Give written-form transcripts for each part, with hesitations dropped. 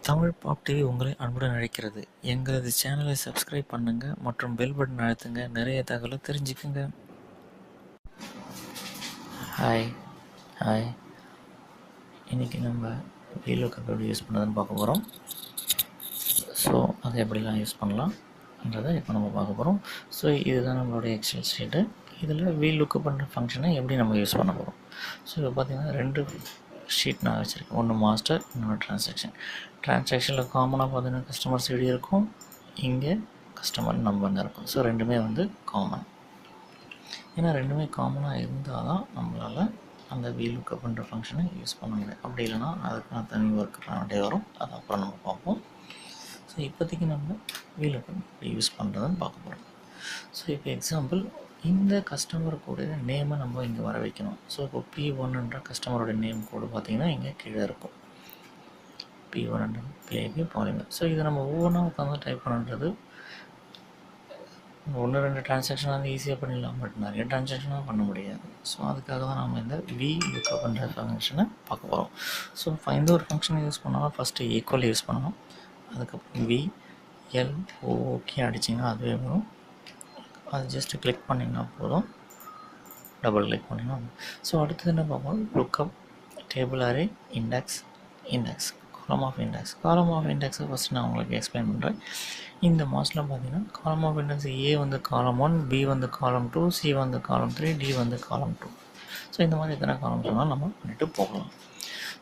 Tamil pop TV உங்களை அன்புடன் அழைக்கிறது. எங்களது சேனலை சப்ஸ்கிரைப் பண்ணுங்க மற்றும் பெல் பட்டன் அழுத்துங்க. நிறைய தகவலை தெரிஞ்சுக்குங்க. ஹாய் இன்றைக்கி நம்ம VLOOKUP எப்படி யூஸ் பண்ணுறதுன்னு பார்க்க போகிறோம். ஸோ அதை எப்படிலாம் யூஸ் பண்ணலாம்ன்றதை இப்போ நம்ம பார்க்க போகிறோம். ஸோ இதுதான் நம்மளுடைய எக்ஸல் ஷீட்டு. இதில் VLOOKUP பண்ணுற ஃபங்க்ஷனை எப்படி நம்ம யூஸ் பண்ண போகிறோம். ஸோ இப்போ பார்த்திங்கன்னா 2 ஷீட் நான் வச்சுருக்கேன். ஒன்று மாஸ்டர், இன்னொன்று ட்ரான்சாக்ஷனில் காமனாக பார்த்தீங்கன்னா கஸ்டமர் ஐடி இருக்கும், இங்கே கஸ்டமர் நம்பர்னு இருக்கும். ஸோ ரெண்டுமே காமன். ஏன்னா ரெண்டுமே காமனாக இருந்தால் தான் நம்மளால் அந்த VLOOKUP பண்ணுற ஃபங்க்ஷனை யூஸ் பண்ண முடியும். அப்படி இல்லைனா அதுக்கான தனி ஒர்க் பண்ண வரும். அது அப்புறம் நம்ம பார்ப்போம். ஸோ இப்போதைக்கு நம்ம VLOOKUP எப்படி யூஸ் பண்ணுறதுன்னு பார்க்க போகிறோம். ஸோ இப்போ எக்ஸாம்பிள், இந்த கஸ்டமருக்குடைய நேமை நம்ம இங்கே வர வைக்கணும். ஸோ இப்போ P1ன்ற கஸ்டமரோட நேம் கோடு பார்த்திங்கன்னா இங்கே கீழே இருக்கும். P1 PIP polymer. ஸோ இதை நம்ம ஒவ்வொன்றா உட்காந்து டைப் பண்ணுறது 1-2 ட்ரான்சாக்ஷன் ஈஸியாக பண்ணிடலாம். பட் நிறைய ட்ரான்சாக்ஷனாக பண்ண முடியாது. ஸோ அதுக்காக தான் நம்ம இந்த VLOOKUP பண்ணுற ஃபங்க்ஷனை பார்க்க போகிறோம். ஸோ எந்த ஒரு ஃபங்க்ஷனை யூஸ் பண்ணாலும் ஃபஸ்ட்டு ஈக்குவல் யூஸ் பண்ணணும். அதுக்கப்புறம் VLOOK அடிச்சிங்கன்னா அதுவே வரும். அது ஜஸ்ட்டு கிளிக் பண்ணிங்கன்னா போதும், டபுள் கிளிக் பண்ணிங்கன்னா. ஸோ அடுத்தது என்ன பார்ப்போம், lookup table array index column of இண்டெக்ஸை ஃபஸ்ட்டு நான் உங்களுக்கு எக்ஸ்பிளைன் பண்ணுறேன். இந்த மாஸ்டில் பார்த்தீங்கன்னா காலம் ஆஃப் இண்டெக்ஸ் A காலம் 1, B காலம் 2, C காலம் 3, D காலம் 2. ஸோ இந்த மாதிரி எத்தனை காலம் சொன்னால் நம்ம பண்ணிட்டு போகலாம்.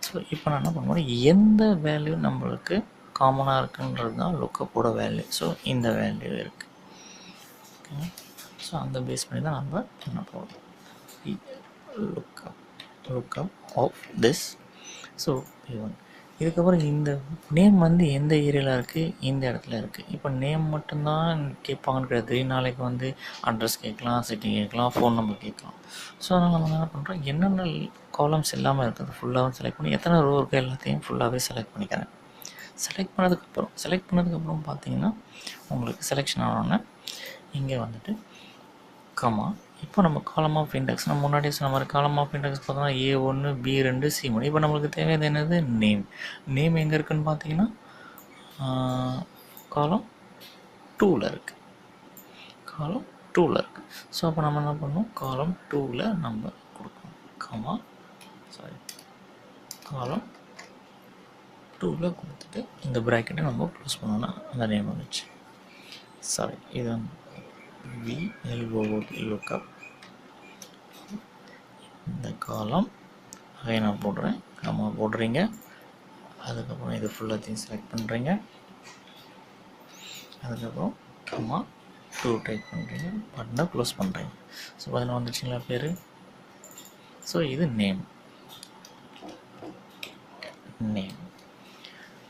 ஸோ இப்போ நான் என்ன பண்ணுவோம், எந்த வேல்யூ நம்மளுக்கு காமனாக இருக்குன்றது தான் லுக்கப்போட வேல்யூ. ஸோ இந்த வேல்யூ இருக்குது. ஸோ அந்த பேஸ் பண்ணி தான் நம்ம பண்ண போகிறோம். Lookup of this. So P1. இதுக்கப்புறம் இந்த நேம் எந்த ஏரியாவில் இருக்குது, இந்த இடத்துல இருக்குது. இப்போ நேம் மட்டும்தான் கேட்பாங்கன்னு கிடையாது. நாளைக்கு அட்ரஸ் கேட்கலாம், சிட்டி கேட்கலாம், ஃபோன் நம்பர் கேட்கலாம். ஸோ அதனால் நம்ம என்ன பண்ணுறோம், என்னென்ன காலம்ஸ் எல்லாமே இருக்குது ஃபுல்லாகவும் செலக்ட் பண்ணி, எத்தனை ரோ இருக்குது எல்லாத்தையும் ஃபுல்லாகவே செலக்ட் பண்ணிக்கிறேன். செலக்ட் பண்ணதுக்கப்புறம் பார்த்தீங்கன்னா உங்களுக்கு செலெக்ஷன் ஆனோடனே இங்கே கமா. இப்போ நம்ம காலம் ஆஃப் இண்டெக்ஸ், நம்ம முன்னாடியே சொன்ன மாதிரி காலம் ஆஃப் இண்டெக்ஸ் பார்த்தோம்னா A1, B2, C1. இப்போ நம்மளுக்கு தேவையானது என்னது, நேம் எங்கே இருக்குதுன்னு பார்த்தீங்கன்னா காலம் 2ல் இருக்குது. ஸோ அப்போ நம்ம என்ன பண்ணணும், காலம் 2ல் நம்ம கொடுக்கணும். காலம் 2ல் கொடுத்துட்டு இந்த ப்ராக்கெட்டை நம்ம க்ளோஸ் பண்ணோன்னா அந்த நேம் வந்துச்சு. இது VLOOKUP இந்த காலம் அதை நான் போடுறேன், கமா போடுறீங்க. அதுக்கப்புறம் இது ஃபுல்லாத்தையும் செலக்ட் பண்ணுறீங்க. அதுக்கப்புறம் கமா 2 டைப் பண்ணுறீங்க, பட்டனை க்ளோஸ் பண்ணுறீங்க. ஸோ அதில் வந்துச்சுங்களா பேர். ஸோ இது நேம்.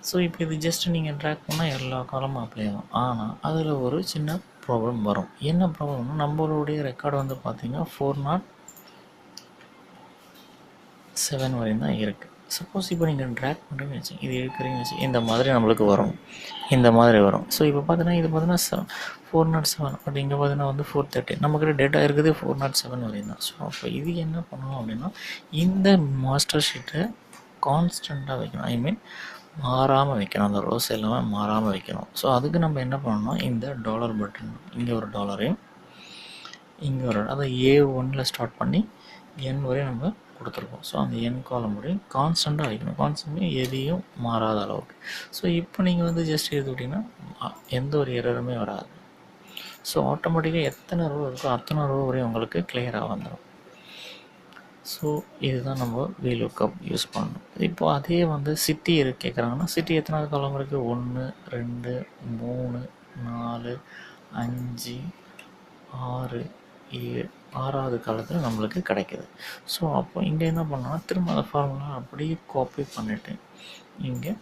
ஸோ இப்போ இது ஜஸ்ட் நீங்கள் ட்ராக் பண்ணால் எல்லா காலமும் அப்ளை ஆகும். ஆனால் அதில் ஒரு சின்ன ப்ராப்ளம் வரும். என்ன ப்ராப்ளம்னா, நம்மளுடைய ரெக்கார்டு பார்த்தீங்கன்னா 407 வரையும் தான் இருக்குது. சப்போஸ் இப்போ நீங்கள் ட்ராக் பண்ணுறீங்கன்னு வச்சு, இது இருக்கிறீங்கன்னு வச்சு, இந்த மாதிரி நம்மளுக்கு வரும். ஸோ இப்போ பார்த்தீங்கன்னா இது பார்த்தீங்கன்னா 407, பட் இங்கே பார்த்தீங்கன்னா 430. நம்மக்கிட்ட டேட்டா இருக்குது 407 வரையும் தான். ஸோ அப்போ இது என்ன பண்ணணும் அப்படின்னா, இந்த மாஸ்டர் ஷீட்டை கான்ஸ்டண்ட்டாக வைக்கணும். மாறாமல் வைக்கணும். அந்த ரோஸ் எல்லாமே மாறாமல் வைக்கணும். ஸோ அதுக்கு நம்ம என்ன பண்ணணும்னா, இந்த டாலர் பட்டன், இங்கே ஒரு டாலரையும் இங்கே ஒரு, அதை A1ல் ஸ்டார்ட் பண்ணி N வரையும் நம்ம கொடுத்துருக்கோம். ஸோ அந்த N காலம் வரையும் கான்ஸ்டண்ட்டாக வைக்கணும். கான்ஸ்டண்ட்டாக எதையும் மாறாத அளவுக்கு. ஸோ இப்போ நீங்கள் ஜஸ்ட் எடுத்துக்கிட்டிங்கன்னா எந்த ஒரு எரருமே வராது. ஸோ ஆட்டோமேட்டிக்காக எத்தனை ரோ இருக்கோ அத்தனை ரோ வரையும் உங்களுக்கு கிளியராக வந்துடும். ஸோ இதுதான் நம்ம VLOOKUP யூஸ் பண்ணணும். இப்போ அதே சிட்டி கேட்குறாங்கன்னா, சிட்டி எத்தனாவது காலம் இருக்குது, 1, 2, 3, 4, 5, 6, 7, 6வது காலத்தில் நம்மளுக்கு கிடைக்கிது. ஸோ அப்போ இங்கே என்ன பண்ணோம்னா, திரும்ப அந்த ஃபார்முலா அப்படியே காப்பி பண்ணிவிட்டு இங்கே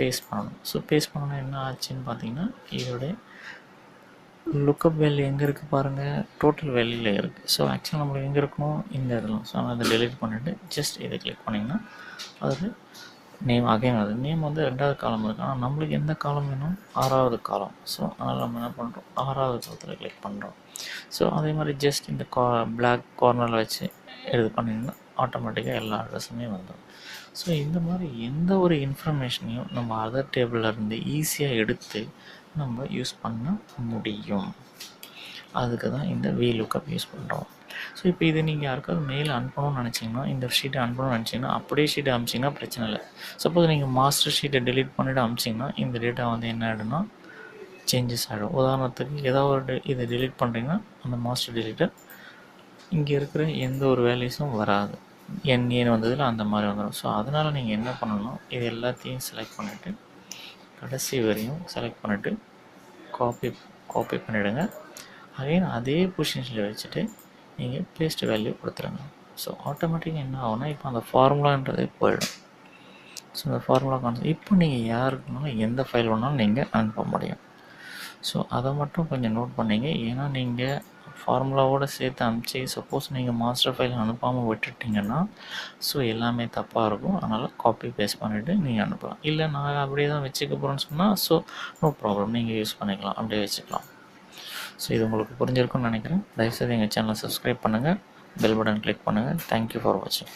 பேஸ்ட் பண்ணணும். ஸோ பேஸ்ட் பண்ணோன்னா என்ன ஆச்சுன்னு பார்த்தீங்கன்னா, இதோடைய லுக்கப் வேல்யூ எங்கே இருக்குது பாருங்கள், டோட்டல் வேல்யூவில் இருக்குது. ஸோ ஆக்சுவலாக நம்மளுக்கு எங்கே இருக்கணும், இந்த இடத்துல. ஸோ அதை டெலிட் பண்ணிவிட்டு ஜஸ்ட் இதை கிளிக் பண்ணிங்கன்னா அது நேம் அகைன் அது நேம் 2வது காலம் இருக்குது. ஆனால் நம்மளுக்கு எந்த காலம் வேணும், 6வது காலம். ஸோ அதனால் நம்ம என்ன பண்ணுறோம், 6வது காலத்தில் கிளிக் பண்ணுறோம். ஸோ அதே மாதிரி ஜஸ்ட் இந்த பிளாக் கார்னரில் வச்சு இது பண்ணிங்கன்னா ஆட்டோமேட்டிக்காக எல்லா அட்ரஸுமே வந்துடும். ஸோ இந்த மாதிரி எந்த ஒரு இன்ஃபர்மேஷனையும் நம்ம அதர் டேபிளில் இருந்து ஈஸியாக எடுத்து நம்ம யூஸ் பண்ண முடியும். அதுக்கு தான் இந்த VLOOKUP யூஸ் பண்ணுறோம். ஸோ இப்போ இது நீங்கள் யாருக்காவது மெயில் அனுப்பணும்னு நினச்சிங்கன்னா, இந்த ஷீட்டை அனுப்பணும்னு நினச்சிங்கன்னா அப்படியே ஷீட்டை அனுப்பிச்சிங்கன்னா பிரச்சனை இல்லை. சப்போஸ் நீங்கள் மாஸ்டர் ஷீட்டை டெலீட் பண்ணிவிட்டு அனுப்பிச்சிங்கன்னா இந்த டேட்டா வந்து என்ன ஆகிடும்னா சேஞ்சஸ் ஆகிடும். உதாரணத்துக்கு ஏதாவது ஒரு இதை டெலீட் பண்ணுறீங்கன்னா அந்த மாஸ்டர் டெலீட்டர் இங்கே இருக்கிற எந்த ஒரு வேல்யூஸும் வராது. ஏன்னு வந்ததில் அந்த மாதிரி வந்துடும். ஸோ அதனால் நீங்கள் என்ன பண்ணணும், இது எல்லாத்தையும் செலக்ட் பண்ணிவிட்டு கடைசி வரையும் செலக்ட் பண்ணிவிட்டு காப்பி பண்ணிவிடுங்க. அகைன் அதே பொசிஷனில் வச்சுட்டு நீங்கள் பேஸ்ட் வேல்யூ கொடுத்துருங்க. ஸோ ஆட்டோமேட்டிக்காக என்ன ஆகும்னா இப்போ அந்த ஃபார்முலான்றதே போயிடும். ஸோ அந்த ஃபார்முலா கான்செப்ட் இப்போ நீங்கள் யாருக்குனாலும் எந்த ஃபைல் வேணாலும் நீங்கள் அனுப்ப முடியும். ஸோ அதை மட்டும் கொஞ்சம் நோட் பண்ணிங்க. ஏன்னா நீங்கள் ஃபார்முலாவோடு சேர்த்து அனுப்பிச்சி சப்போஸ் நீங்கள் மாஸ்டர் ஃபைல் அனுப்பாமல் விட்டுட்டிங்கன்னா ஸோ எல்லாமே தப்பாக இருக்கும். அதனால் காப்பி பேஸ்ட் பண்ணிவிட்டு நீங்கள் அனுப்பலாம். இல்லை நான் அப்படியே தான் வச்சுக்க போகிறேன்னு சொன்னால் ஸோ நோ ப்ராப்ளம், நீங்கள் யூஸ் பண்ணிக்கலாம், அப்படியே வச்சுக்கலாம். ஸோ இது உங்களுக்கு புரிஞ்சிருக்கும்னு நினைக்கிறேன். தயவுசெய்து எங்கள் சேனலை சப்ஸ்கிரைப் பண்ணுங்கள், பெல் பட்டன் கிளிக் பண்ணுங்கள். தேங்க்யூ ஃபார் வாட்சிங்.